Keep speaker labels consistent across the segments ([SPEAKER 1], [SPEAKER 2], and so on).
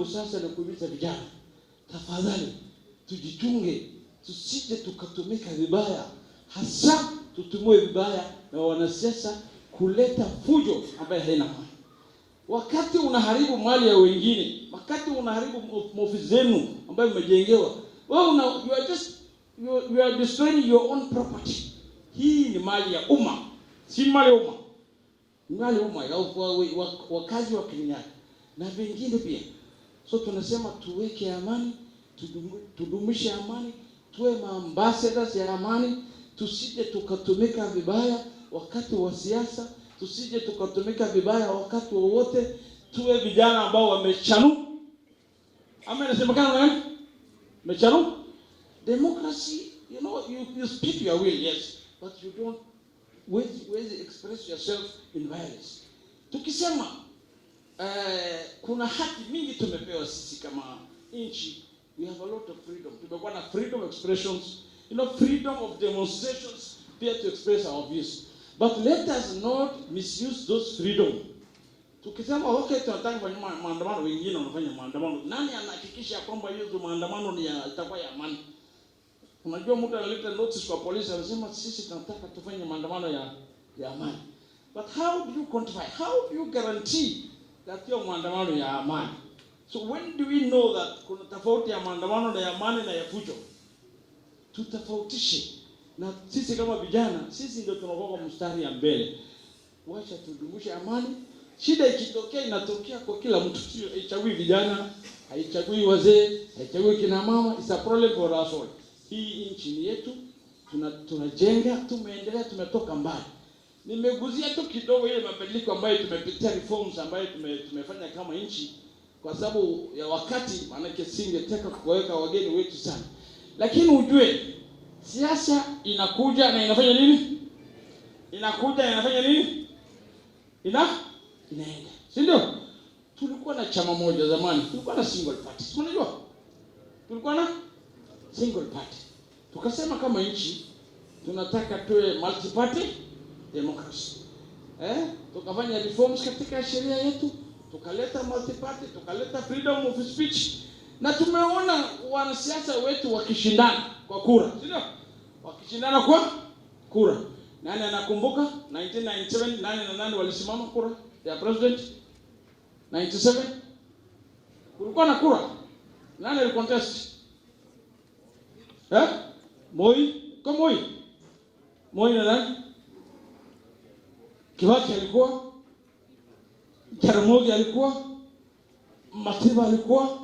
[SPEAKER 1] langu sasa ni kuuliza vijana, tafadhali tujichunge, tusije tukatumika vibaya, hasa tutumwe vibaya na wanasiasa kuleta fujo ambaye haina maana. Wakati unaharibu mali ya wengine, wakati unaharibu ofisi zenu ambayo umejengewa, you are destroying your own property. Hii ni mali ya umma, si mali ya umma. Ni mali ya umma ya wakazi wa Kenya na vingine pia. So tunasema tuweke amani, tudumishe amani, tuwe maambassadors ya amani, tusije tukatumika vibaya wakati wa siasa, tusije tukatumika vibaya wakati wowote. Tuwe vijana ambao wamechanu. Ama inasemekana nani? Mechanu. Democracy, you speak your will, yes, but you don't express yourself in violence. Tukisema kuna haki mingi tumepewa sisi kama nchi. We have a lot of freedom. Tumekuwa na freedom of expressions, freedom of demonstrations, pia to express our views. But let us not misuse those freedom. Tukisema okay, tunataka kufanya maandamano, wengine wanafanya maandamano. Nani anahakikisha kwamba hizo maandamano ni itakuwa ya amani? Unajua mtu analeta notice kwa polisi anasema sisi tunataka tufanye maandamano ya amani. But how do you quantify? How do you guarantee that hiyo maandamano ya amani? So when do we know that kuna tofauti ya maandamano na ya amani na ya fujo? Tutafautishe. Na sisi kama vijana, sisi ndio tunakuwa mstari ya mbele. Wacha tudumishe amani. Shida ikitokea inatokea kwa kila mtu. Haichagui vijana, haichagui wazee, haichagui kina mama. It's a problem for us all. Hii nchi ni yetu, tunajenga, tumeendelea, tumetoka mbali. Nimeguzia tu kidogo ile mabadiliko ambayo tumepitia, reforms ambayo tumefanya kama nchi kwa sababu ya wakati, maana singetaka kuweka wageni wetu sana. Lakini ujue siasa inakuja na inafanya nini? Inakuja na inafanya nini? Inaenda. Si ndio? Tulikuwa na chama moja zamani, tulikuwa na single party. Unajua? Tulikuwa na single party. Tukasema kama nchi tunataka tuwe multi party democracy. Tukafanya reforms katika sheria yetu, tukaleta multi party, tukaleta freedom of speech. Na tumeona wanasiasa wetu wakishindana kwa kura. Sio? Wakishindana kwa kura. Nani anakumbuka 1997 nani na nani walisimama kura ya president? 97 kulikuwa na kura. Nani alicontest? Moi, kama Moi na nani? Kibaki alikuwa, Jaramogi alikuwa, Matiba alikuwa,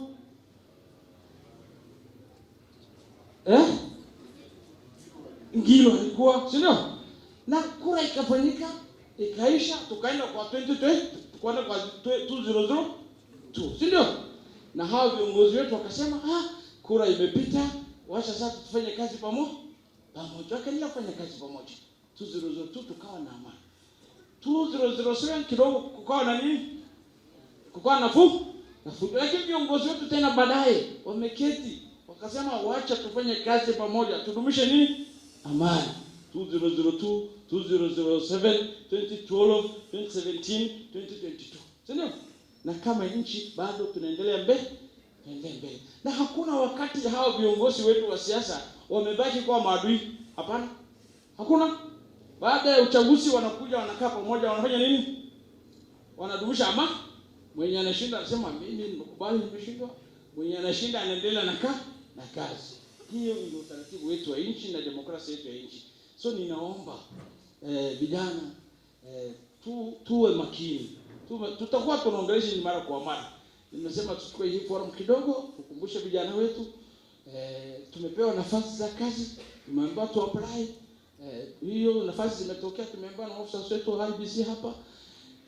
[SPEAKER 1] Ngilo alikuwa, sio? Na kura ikafanyika, ikaisha, tukaenda kwa 2020, tukaenda kwa 2002, sio? Na hao viongozi wetu wakasema, kura imepita, wacha sasa tufanye kazi pamoja. Wakaendelea kufanya kazi pamoja. 2002 tukawa na amani. 2007 kidogo kukawa na nini? Kukawa nafuu. Lakini viongozi wetu tena baadaye wameketi wakasema wacha tufanye kazi pamoja. Tudumishe nini? Amani. 2002, 2007, 2012, 2017, 2022. Sio? Na kama nchi bado tunaendelea mbele. Na hakuna wakati hao viongozi wetu wa siasa wamebaki kwa maadui. Hapana. Hakuna. Baada ya uchaguzi wanakuja wanakaa pamoja wanafanya nini? Wanadumisha amani. Mwenye anashinda anasema mimi nimekubali nimeshindwa. Mwenye anashinda anaendelea na kazi. Hiyo ndio utaratibu wetu wa nchi na demokrasia yetu ya nchi. So ninaomba vijana tuwe makini. Tutakuwa tunaongelesha mara kwa mara. Nimesema tuchukue hii forum kidogo kukumbusha vijana wetu tumepewa nafasi za kazi, tumeambiwa tu apply. Hiyo nafasi zimetokea, tumeambiwa na officers wetu wa IBC hapa.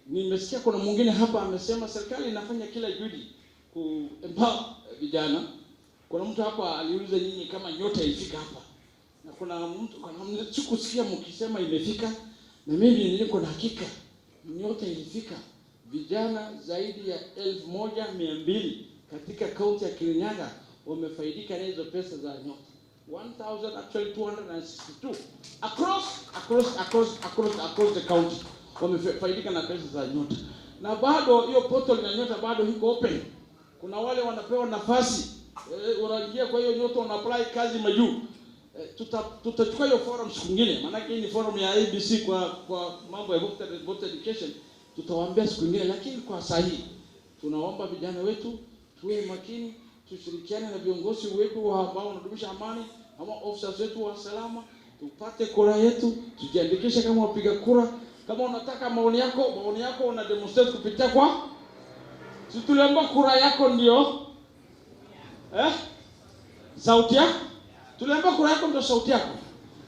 [SPEAKER 1] Nimesikia kuna mwingine hapa amesema serikali inafanya kila juhudi ku-empower vijana. Kuna mtu hapa aliuliza nyinyi kama nyota ifika hapa. Na kuna mtu sikusikia mkisema imefika, na mimi niko na hakika nyota ilifika. Vijana zaidi ya 1200 katika kaunti ya Kirinyaga wamefaidika na hizo pesa za nyota. 1262 across the county wamefaidika na pesa za nyota. Na bado hiyo portal ya nyota bado iko open. Kuna wale wanapewa nafasi, unaingia kwa hiyo nyota, una apply kazi majuu. Tutachukua hiyo forum siku nyingine, maana hii ni forum ya ABC kwa mambo ya voter education. Tutawaambia siku nyingine, lakini kwa sahihi tunaomba vijana wetu tuwe makini, tushirikiane na viongozi wetu ambao wanadumisha amani, ama officers wetu wa usalama, tupate kura yetu, tujiandikishe kama wapiga kura. Kama unataka maoni yako una demonstrate kupitia kwa tuliomba kura yako ndio sauti yako. Tuliomba kura yako ndio sauti yako.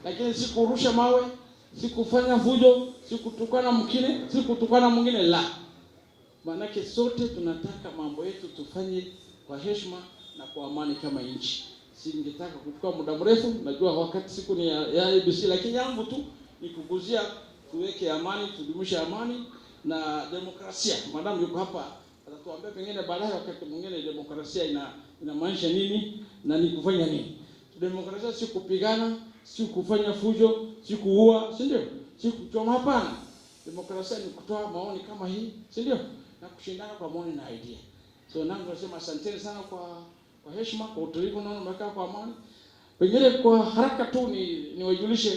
[SPEAKER 1] Lakini si kurusha mawe, si kufanya fujo, si kutukana mwingine la. Manake sote tunataka mambo yetu tufanye kwa heshima na kwa amani kama nchi. Singetaka kuchukua muda mrefu, najua wakati siku ni ya ABC, lakini yangu tu ni kuguzia tuweke amani, tudumishe amani na demokrasia. Madam yuko hapa atatuambia pengine baadaye wakati mwingine demokrasia inamaanisha nini na ni kufanya nini. Demokrasia si kupigana, si kufanya fujo, si kuua, si ndio? Si kuchoma, hapana. Demokrasia ni kutoa maoni kama hii, si ndio? Na kushindana kwa maoni na idea. So nangu nasema asanteni sana kwa heshima, kwa utulivu na mmekaa kwa amani. Pengine kwa haraka tu ni wajulishe